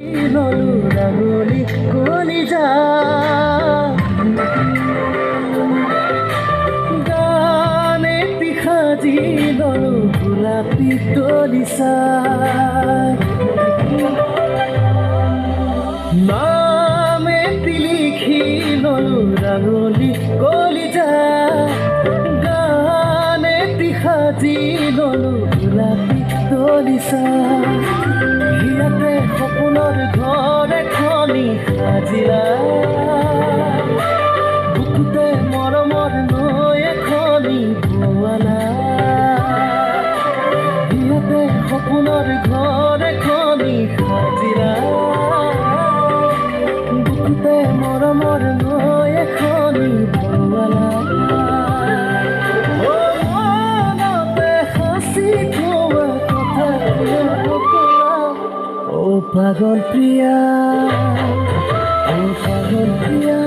ললো রাঙলি কলিজা গানে পিখাজি ললো গোলাপি তলিসা নামে লিখি ললো রাঙলি কলিজা গানে পিখাজি ললো গোলাপি তলিসা হিয়াতে সপোনৰ ঘৰ এখনি সাজিলা বুকুতে মৰমৰ নৈ এখনি বোৱালা হিয়াতে সপোনৰ ঘৰ এখনি সাজিলা বুকুতে মৰমৰ নৈ এখনি বোৱালা পাগল প্ৰিয়া ও পাগল প্ৰিয়া